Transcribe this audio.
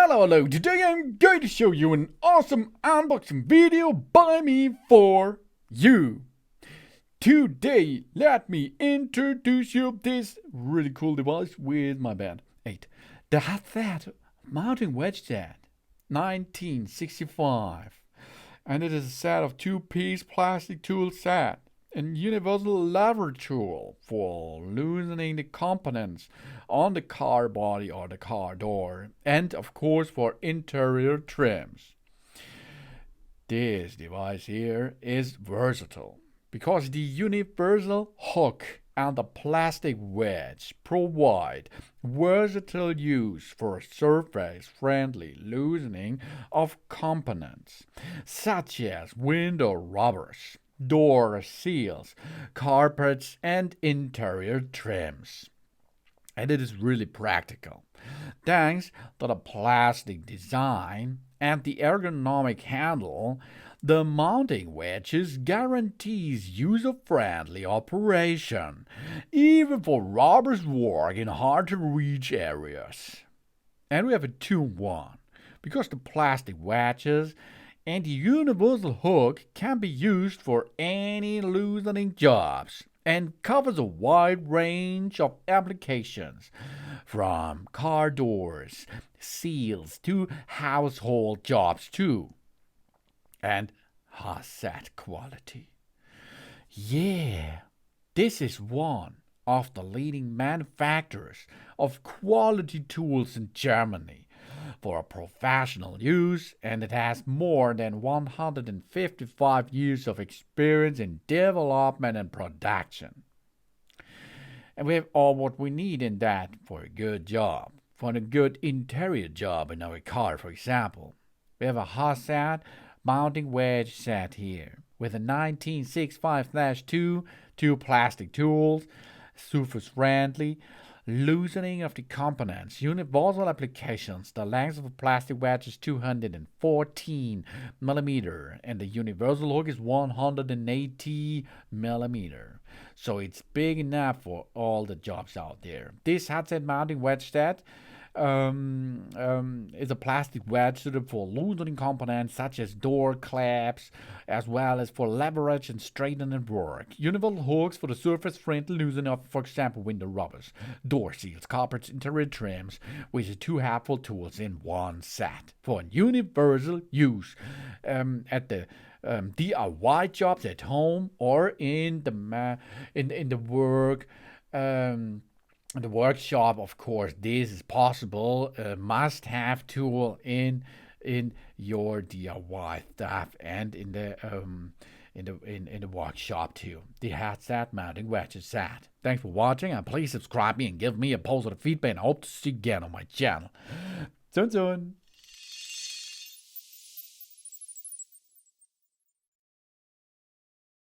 Hello, today I'm going to show you an awesome unboxing video by me for you. Today, let me introduce you this really cool device with my band 8. The Hazat mounting wedge set, 1965. And it is a set of 2-piece plastic tool set and universal lever tool for loosening the components on the car body or the car door, and of course for interior trims. This device here is versatile because the universal hook and the plastic wedge provide versatile use for surface-friendly loosening of components such as window rubbers, door seals, carpets, and interior trims. And it is really practical, thanks to the plastic design and the ergonomic handle. The mounting wedges guarantees user-friendly operation, even for robbers' work in hard-to-reach areas. And we have a 2-in-1, because the plastic wedges and the universal hook can be used for any loosening jobs and covers a wide range of applications, from car doors, seals to household jobs too. And Hazat quality. Yeah, this is one of the leading manufacturers of quality tools in Germany for professional use, and it has more than 155 years of experience in development and production. And we have all what we need in that for a good job, for a good interior job in our car, for example. We have a Hazat mounting wedge set here with a 1965-2, 2 plastic tools, surface-friendly, loosening of the components, universal applications. The length of the plastic wedge is 214 millimeter, and the universal hook is 180 millimeter. So it's big enough for all the jobs out there. This Hazat mounting wedge set is a plastic wedge suited for loosening components such as door clamps, as well as for leverage and straightening work. Universal hooks for the surface-friendly loosening of, for example, window rubbers, door seals, carpets, interior trims, with 2 helpful tools in one set for universal use at the DIY jobs at home or in the work. The workshop, of course, this is possible. Must-have tool in your DIY stuff and in the workshop too. The Hazat mounting wedge set. Thanks for watching, and please subscribe me and give me a positive feedback. And I hope to see you again on my channel. Soon.